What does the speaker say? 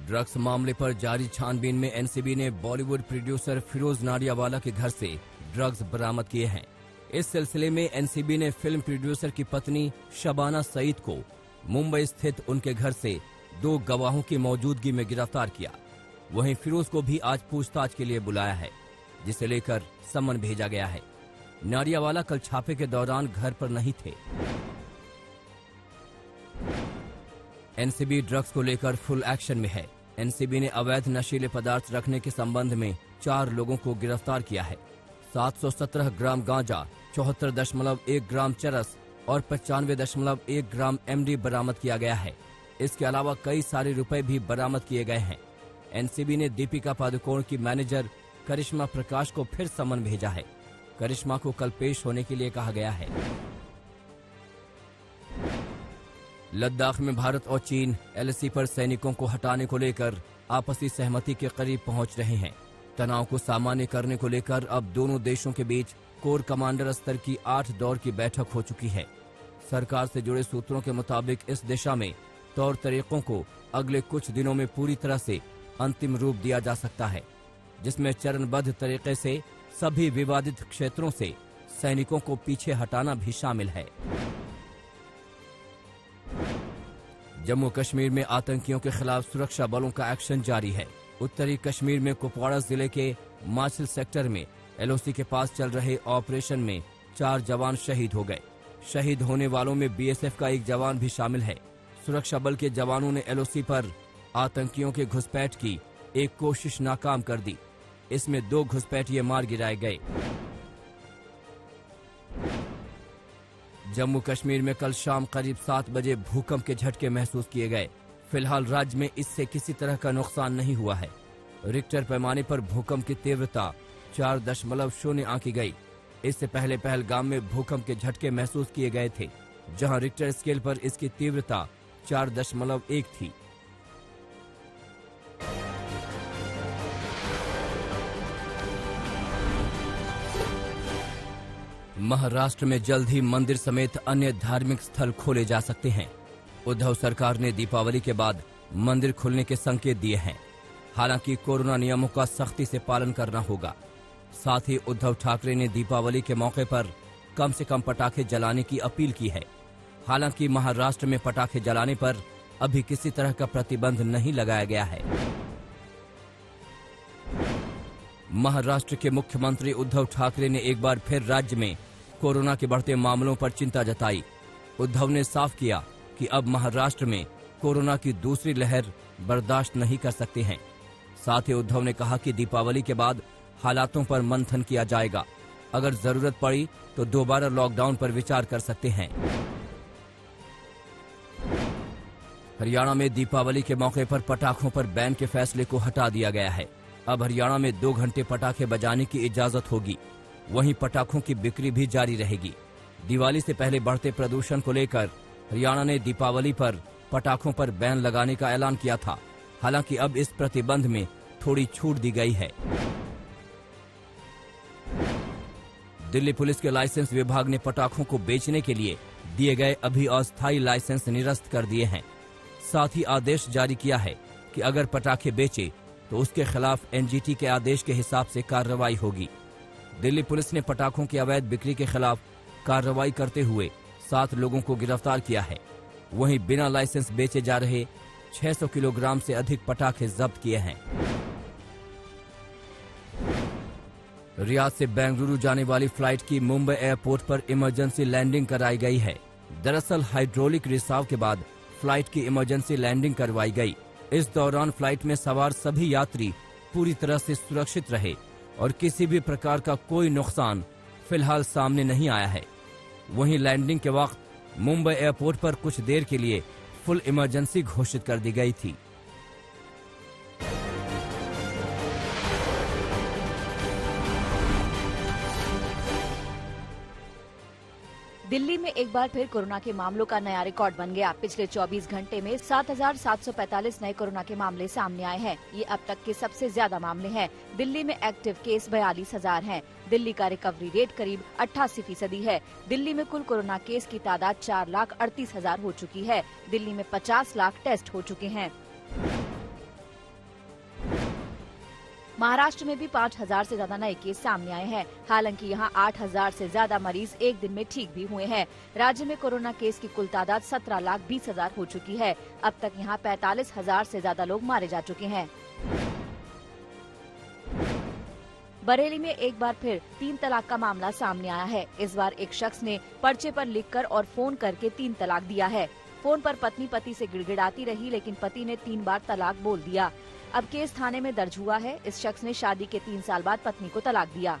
Drugs मामले पर जारी छानबीन में एनसीबी ने बॉलीवुड प्रोड्यूसर फिरोज नाडियावाला के घर से ड्रग्स बरामद किए हैं। इस सिलसिले में एनसीबी ने फिल्म प्रोड्यूसर की पत्नी शबाना सईद को मुंबई स्थित उनके घर से 2 गवाहों की मौजूदगी में गिरफ्तार किया। वहीं फिरोज को भी आज पूछताछ के लिए बुलाया है, जिसे लेकर सम्मन भेजा गया है। नाडियावाला कल छापे के दौरान घर पर नहीं थे। एनसीबी ड्रग्स को लेकर फुल एक्शन में है। एनसीबी ने अवैध नशीले पदार्थ रखने के संबंध में 4 लोगों को गिरफ्तार किया है। 717 ग्राम गांजा, 74.1 ग्राम चरस और 95.1 ग्राम एमडी बरामद किया गया है। इसके अलावा कई सारे रुपए भी बरामद किए गए हैं। एनसीबी ने दीपिका पादुकोण की मैनेजर करिश्मा प्रकाश को फिर समन भेजा है। करिश्मा को कल पेश होने के लिए कहा गया है। लद्दाख में भारत और चीन एलएसी पर सैनिकों को हटाने को लेकर आपसी सहमति के करीब पहुंच रहे हैं। तनाव को सामान्य करने को लेकर अब दोनों देशों के बीच कोर कमांडर स्तर की 8 दौर की बैठक हो चुकी है। सरकार से जुड़े सूत्रों के मुताबिक इस दिशा में तौर तरीकों को अगले कुछ दिनों में पूरी तरह से अंतिम रूप दिया जा सकता है, जिसमें चरणबद्ध तरीके से सभी विवादित क्षेत्रों से सैनिकों को पीछे हटाना भी शामिल है। जम्मू कश्मीर में आतंकियों के खिलाफ सुरक्षा बलों का एक्शन जारी है। उत्तरी कश्मीर में कुपवाड़ा जिले के माछिल सेक्टर में एलओसी के पास चल रहे ऑपरेशन में 4 जवान शहीद हो गए। शहीद होने वालों में बीएसएफ का एक जवान भी शामिल है। सुरक्षा बल के जवानों ने एलओसी पर आतंकियों के घुसपैठ की एक कोशिश नाकाम कर दी। इसमें 2 घुसपैठिए मार गिराए गए। जम्मू कश्मीर में कल शाम करीब 7 बजे भूकंप के झटके महसूस किए गए। फिलहाल राज्य में इससे किसी तरह का नुकसान नहीं हुआ है। रिक्टर पैमाने पर भूकंप की तीव्रता 4.0 आंकी गई। इससे पहले पहलगाम में भूकंप के झटके महसूस किए गए थे, जहां रिक्टर स्केल पर इसकी तीव्रता 4.1 थी। महाराष्ट्र में जल्द ही मंदिर समेत अन्य धार्मिक स्थल खोले जा सकते हैं। उद्धव सरकार ने दीपावली के बाद मंदिर खुलने के संकेत दिए हैं। हालांकि कोरोना नियमों का सख्ती से पालन करना होगा। साथ ही उद्धव ठाकरे ने दीपावली के मौके पर कम से कम पटाखे जलाने की अपील की है। हालांकि महाराष्ट्र में पटाखे जलाने पर अभी किसी तरह का प्रतिबंध नहीं लगाया गया है। महाराष्ट्र के मुख्यमंत्री उद्धव ठाकरे ने एक बार फिर राज्य में कोरोना के बढ़ते मामलों पर चिंता जताई। उद्धव ने साफ किया कि अब महाराष्ट्र में कोरोना की दूसरी लहर बर्दाश्त नहीं कर सकते हैं। साथ ही उद्धव ने कहा कि दीपावली के बाद हालातों पर मंथन किया जाएगा। अगर जरूरत पड़ी तो दोबारा लॉकडाउन पर विचार कर सकते हैं। हरियाणा में दीपावली के मौके पर पटाखों पर बैन के फैसले को हटा दिया गया है। अब हरियाणा में 2 घंटे पटाखे बजाने की इजाजत होगी। वहीं पटाखों की बिक्री भी जारी रहेगी। दिवाली से पहले बढ़ते प्रदूषण को लेकर हरियाणा ने दीपावली पर पटाखों पर बैन लगाने का ऐलान किया था। हालांकि अब इस प्रतिबंध में थोड़ी छूट दी गई है। दिल्ली पुलिस के लाइसेंस विभाग ने पटाखों को बेचने के लिए दिए गए अभी अस्थायी लाइसेंस निरस्त कर दिए हैं। साथ ही आदेश जारी किया है कि अगर पटाखे बेचे तो उसके खिलाफ एनजीटी के आदेश के हिसाब से कार्रवाई होगी। दिल्ली पुलिस ने पटाखों की अवैध बिक्री के खिलाफ कार्रवाई करते हुए 7 लोगों को गिरफ्तार किया है। वहीं बिना लाइसेंस बेचे जा रहे 600 किलोग्राम से अधिक पटाखे जब्त किए हैं। रियाद से बेंगलुरु जाने वाली फ्लाइट की मुंबई एयरपोर्ट पर इमरजेंसी लैंडिंग कराई गई है। दरअसल हाइड्रोलिक रिसाव के बाद फ्लाइट की इमरजेंसी लैंडिंग करवाई गई। इस दौरान फ्लाइट में सवार सभी यात्री पूरी तरह से सुरक्षित रहे और किसी भी प्रकार का कोई नुकसान फिलहाल सामने नहीं आया है। वहीं लैंडिंग के वक्त मुंबई एयरपोर्ट पर कुछ देर के लिए फुल इमरजेंसी घोषित कर दी गई थी। दिल्ली में एक बार फिर कोरोना के मामलों का नया रिकॉर्ड बन गया। पिछले 24 घंटे में 7,745 नए कोरोना के मामले सामने आए हैं। ये अब तक के सबसे ज्यादा मामले हैं। दिल्ली में एक्टिव केस 42,000 हैं। दिल्ली का रिकवरी रेट करीब 88% है। दिल्ली में कुल कोरोना केस की तादाद 4,38,000 हो चुकी है। दिल्ली में 50 लाख टेस्ट हो चुके हैं। महाराष्ट्र में भी 5000 से ज्यादा नए केस सामने आए हैं। हालांकि यहां 8000 से ज्यादा मरीज एक दिन में ठीक भी हुए हैं। राज्य में कोरोना केस की कुल तादाद 17,20,000 हो चुकी है। अब तक यहां 45,000 से ज्यादा लोग मारे जा चुके हैं। बरेली में एक बार फिर 3 तलाक का मामला सामने आया है। इस बार एक शख्स ने पर्चे पर लिखकर और फोन करके 3 तलाक दिया है। फोन पर पत्नी पति से गिड़गिड़ाती रही, लेकिन पति ने 3 बार तलाक बोल दिया। अब केस थाने में दर्ज हुआ है। इस शख्स ने शादी के 3 साल बाद पत्नी को तलाक दिया।